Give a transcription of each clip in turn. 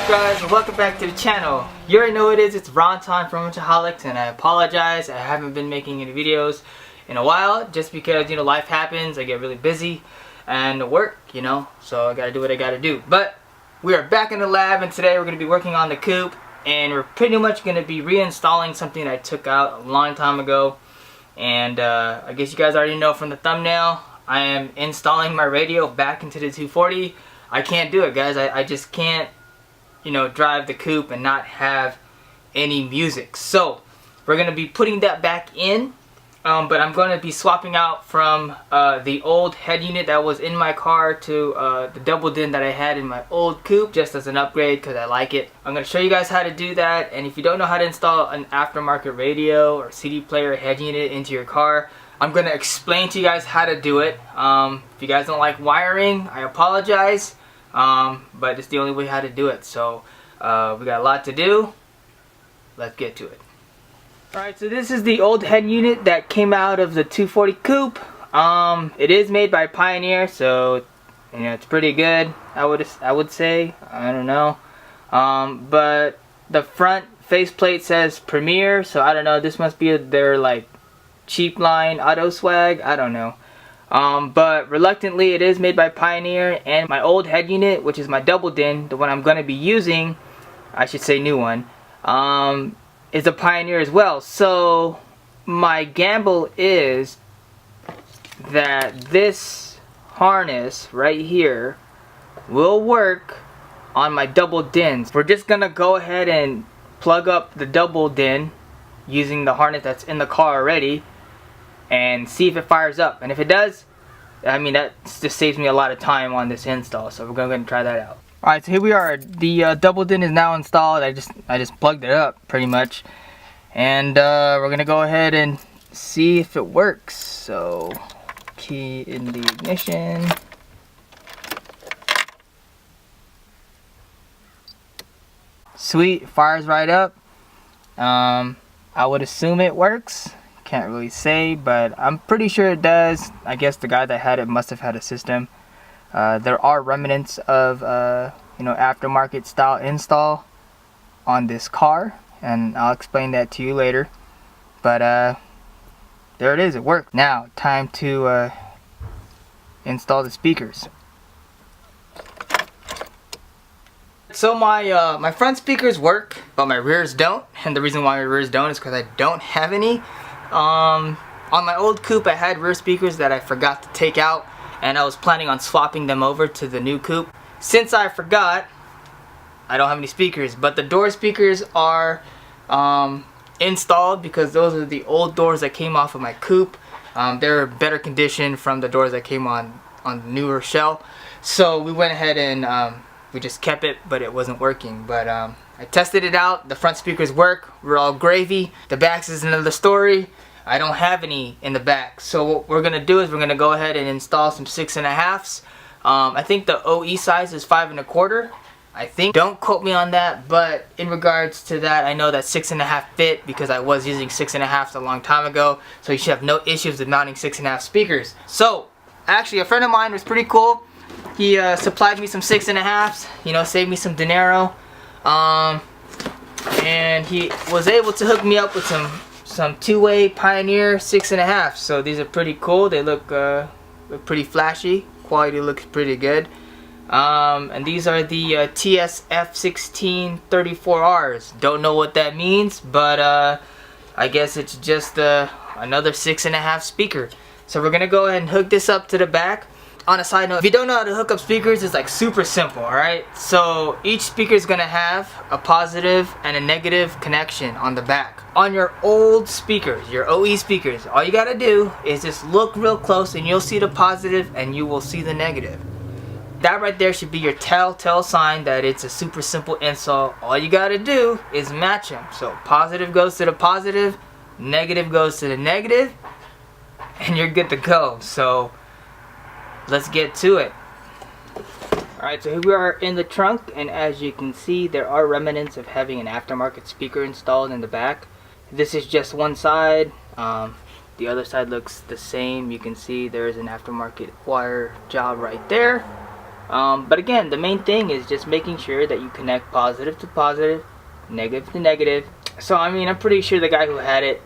up, guys, and welcome back to the channel. You already know what it is. It's Ron time from Wrench-a-holics, and I apologize. I haven't been making any videos in a while just because, you know, life happens. I get really busy and work, you know, so I gotta do what I gotta do. But we are back in the lab, and today we're gonna be working on the coupe, and we're pretty much gonna be reinstalling something I took out a long time ago. And I guess you guys already know from the thumbnail, I am installing my radio back into the 240. I can't do it, guys. I just can't, you know, drive the coupe and not have any music. So we're going to be putting that back in, but I'm going to be swapping out from the old head unit that was in my car to the double din that I had in my old coupe, just as an upgrade because I like it. I'm going to show you guys how to do that, and if you don't know how to install an aftermarket radio or CD player head unit into your car, I'm going to explain to you guys how to do it. If you guys don't like wiring, I apologize, but it's the only way how to do it. So we got a lot to do. Let's get to it. Alright, so this is the old head unit that came out of the 240 coupe. It is made by Pioneer, so you know it's pretty good. I would say. I don't know, but the front faceplate says Premier, so I don't know. This must be their like cheap line auto swag, I don't know. But reluctantly it is made by Pioneer, and my old head unit, which is my double din, the one I'm going to be using, I should say new one, is a Pioneer as well. So my gamble is that this harness right here will work on my double dins. We're just going to go ahead and plug up the double din using the harness that's in the car already and see if it fires up. And if it does, I mean, that just saves me a lot of time on this install, so we're going to go ahead and try that out. Alright, so here we are. The double din is now installed. I just plugged it up pretty much, and we're going to go ahead and see if it works. So key in the ignition. Sweet, fires right up. I would assume it works. Can't really say, but I'm pretty sure it does. I guess the guy that had it must have had a system. There are remnants of you know, aftermarket style install on this car, and I'll explain that to you later. But there it is, it worked. Now time to install the speakers. So my front speakers work, but my rears don't, and the reason why my rears don't is because I don't have any. On my old coupe I had rear speakers that I forgot to take out, and I was planning on swapping them over to the new coupe. Since I forgot, I don't have any speakers, but the door speakers are installed because those are the old doors that came off of my coupe. They're better condition from the doors that came on the newer shell, so we went ahead and we just kept it, but it wasn't working. But I tested it out. The front speakers work. We're all gravy. The backs is another story. I don't have any in the back. So what we're gonna do is we're gonna go ahead and install some 6.5s. I think the OE size is 5 1/4. I think. Don't quote me on that, but in regards to that, I know that 6.5 fit because I was using 6.5s a long time ago. So you should have no issues with mounting 6.5 speakers. So actually, a friend of mine was pretty cool. He supplied me some 6.5s. You know, saved me some dinero. And he was able to hook me up with some two-way Pioneer 6.5s. So these are pretty cool. They look pretty flashy. Quality looks pretty good. And these are the TSF16 34Rs. Don't know what that means, but I guess it's just another 6.5 speaker. So we're gonna go ahead and hook this up to the back. On a side note, if you don't know how to hook up speakers, it's like super simple, alright? So each speaker is going to have a positive and a negative connection on the back. On your old speakers, your OE speakers, all you got to do is just look real close and you'll see the positive and you will see the negative. That right there should be your telltale sign that it's a super simple install. All you got to do is match them. So positive goes to the positive, negative goes to the negative, and you're good to go. So let's get to it. Alright, so here we are in the trunk, and as you can see, there are remnants of having an aftermarket speaker installed in the back. This is just one side. The other side looks the same. You can see there's an aftermarket wire job right there. But again, the main thing is just making sure that you connect positive to positive, negative to negative. So I mean, I'm pretty sure the guy who had it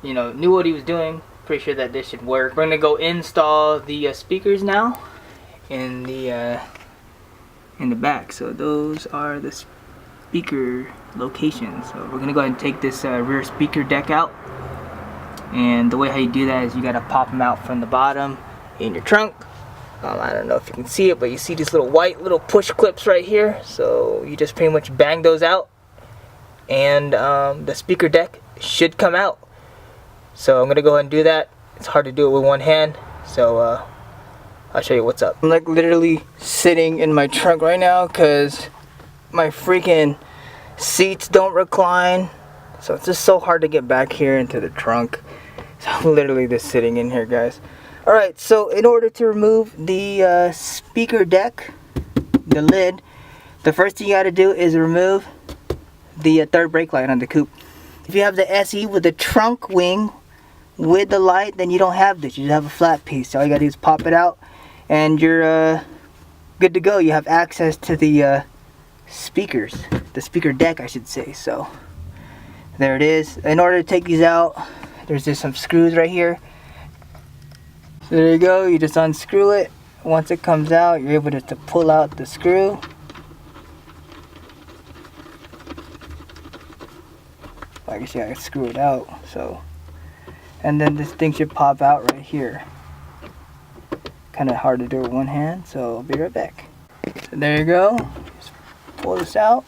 knew what he was doing. Pretty sure that this should work. We're gonna go install the speakers now in the back. So those are the speaker locations. So we're gonna go ahead and take this rear speaker deck out. And the way how you do that is you gotta pop them out from the bottom in your trunk. I don't know if you can see it, but you see these little white push clips right here. So you just pretty much bang those out, and the speaker deck should come out. So I'm gonna go ahead and do that. It's hard to do it with one hand, so I'll show you what's up. I'm like literally sitting in my trunk right now because my freaking seats don't recline. So it's just so hard to get back here into the trunk. So I'm literally just sitting in here, guys. Alright, so in order to remove the speaker deck, the lid, the first thing you gotta do is remove the third brake light on the coupe. If you have the SE with the trunk wing with the light, then you don't have this. You just have a flat piece. So all you gotta do is pop it out, and you're good to go. You have access to the speakers, the speaker deck, I should say. So there it is. In order to take these out, there's just some screws right here. So there you go. You just unscrew it. Once it comes out, you're able to pull out the screw. Like I said, I screw it out. So, and then this thing should pop out right here. Kind of hard to do with one hand, so I'll be right back. So there you go. Just pull this out.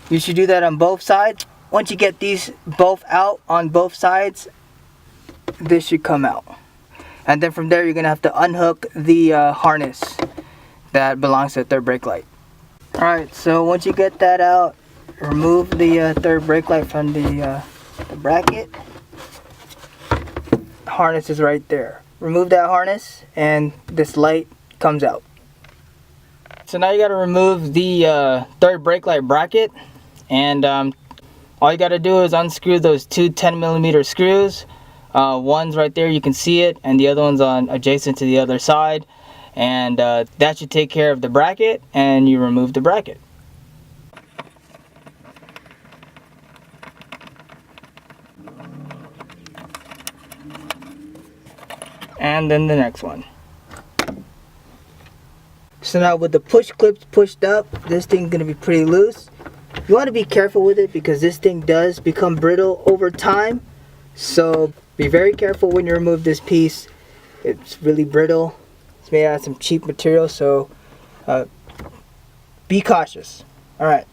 You should do that on both sides. Once you get these both out on both sides, this should come out. And then from there, you're going to have to unhook the harness that belongs to the third brake light. Alright, so once you get that out, remove the third brake light from the bracket. The harness is right there. Remove that harness and this light comes out. So now you got to remove the third brake light bracket, and all you got to do is unscrew those two 10mm screws. One's right there, you can see it, and the other one's on adjacent to the other side, and that should take care of the bracket, and you remove the bracket. And then the next one. So now with the push clips pushed up, this thing's gonna be pretty loose. You want to be careful with it because this thing does become brittle over time. So be very careful when you remove this piece. It's really brittle. It's made out of some cheap material, so be cautious. Alright.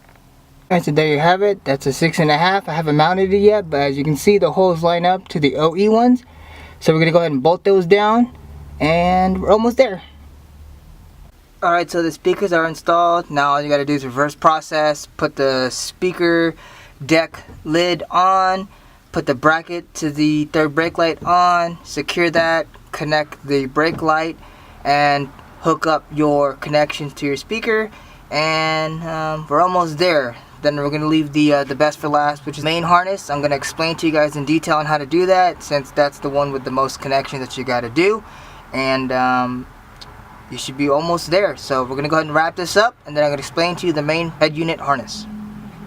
Alright, so there you have it. That's a 6.5. I haven't mounted it yet, but as you can see, the holes line up to the OE ones. So we're going to go ahead and bolt those down, and we're almost there. Alright, so the speakers are installed. Now all you got to do is reverse process. Put the speaker deck lid on. Put the bracket to the third brake light on. Secure that. Connect the brake light. And hook up your connections to your speaker. And we're almost there. Then we're going to leave the best for last, which is the main harness. I'm going to explain to you guys in detail on how to do that, since that's the one with the most connections that you got to do. And you should be almost there. So we're going to go ahead and wrap this up, and then I'm going to explain to you the main head unit harness.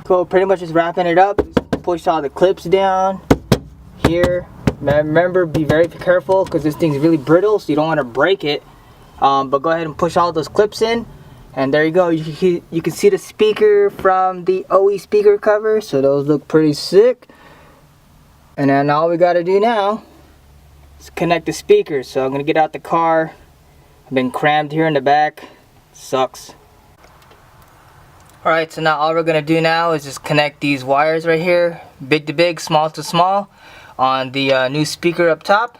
So pretty much just wrapping it up. Just push all the clips down here. Now remember, be very careful because this thing's really brittle, so you don't want to break it. But go ahead and push all those clips in. And there you go. You can see the speaker from the OE speaker cover. So those look pretty sick. And then all we got to do now is connect the speakers. So I'm going to get out the car. I've been crammed here in the back. Sucks. Alright, so now all we're going to do now is just connect these wires right here. Big to big, small to small. On the new speaker up top.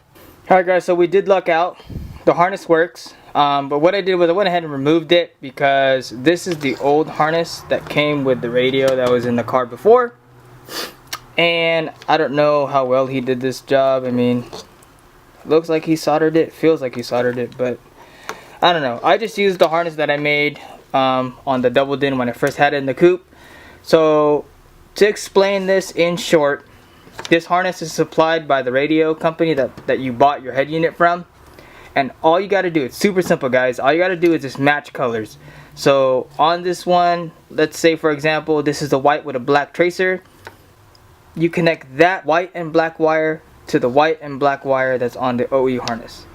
Alright guys, so we did luck out. The harness works. But what I did was I went ahead and removed it because this is the old harness that came with the radio that was in the car before. And I don't know how well he did this job. I mean, looks like he soldered it, feels like he soldered it, but I don't know. I just used the harness that I made on the double din when I first had it in the coupe. So to explain this in short, this harness is supplied by the radio company that you bought your head unit from. And all you gotta do, it's super simple guys, all you gotta do is just match colors. So on this one, let's say for example this is the white with a black tracer, you connect that white and black wire to the white and black wire that's on the OE harness.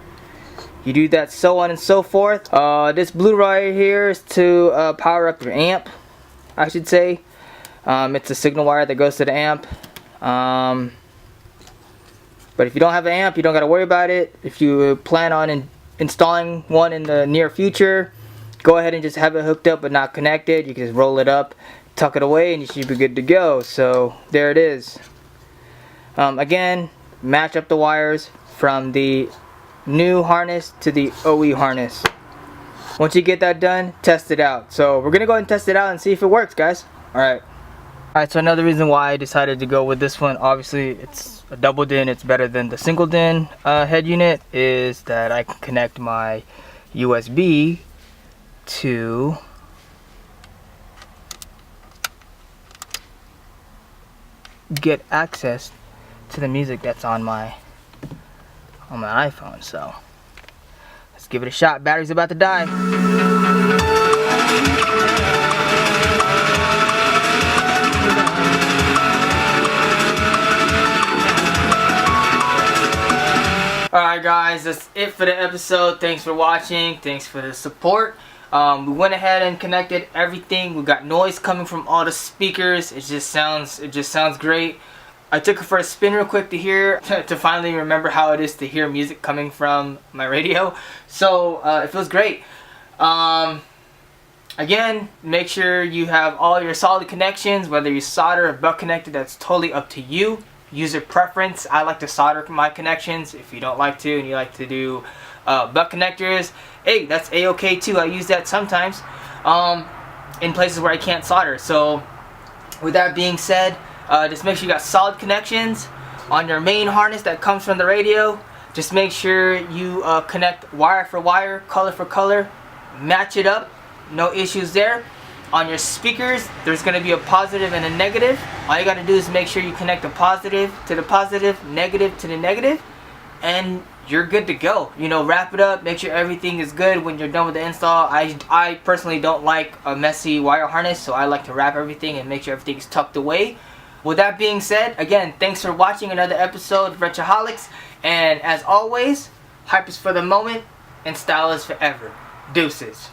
You do that so on and so forth. This blue wire here is to power up your amp, I should say. It's a signal wire that goes to the amp. But if you don't have an amp, you don't got to worry about it. If you plan on installing one in the near future, go ahead and just have it hooked up but not connected. You can just roll it up, tuck it away, and you should be good to go. So there it is. Again, match up the wires from the new harness to the OE harness. Once you get that done, test it out. So we're going to go ahead and test it out and see if it works, guys. Alright. Alright, so another reason why I decided to go with this one, obviously it's a double DIN, it's better than the single DIN head unit, is that I can connect my USB to get access to the music that's on my iPhone. So let's give it a shot. Battery's about to die. Alright guys, that's it for the episode. Thanks for watching. Thanks for the support. We went ahead and connected everything. We got noise coming from all the speakers. It just sounds great. I took it for a spin real quick to hear, to finally remember how it is to hear music coming from my radio. So it feels great. Again, make sure you have all your solid connections, whether you solder or butt connected, that's totally up to you. User preference. I like to solder my connections. If you don't like to and you like to do butt connectors, hey, that's a-okay too. I use that sometimes in places where I can't solder. So with that being said, just make sure you got solid connections on your main harness that comes from the radio. Just make sure you connect wire for wire, color for color, match it up, no issues there. On your speakers, there's going to be a positive and a negative. All you got to do is make sure you connect the positive to the positive, negative to the negative, and you're good to go. You know, wrap it up, make sure everything is good when you're done with the install. I personally don't like a messy wire harness, so I like to wrap everything and make sure everything is tucked away. With that being said, again, thanks for watching another episode of Wrench-a-holics, and as always, hype is for the moment and style is forever. Deuces.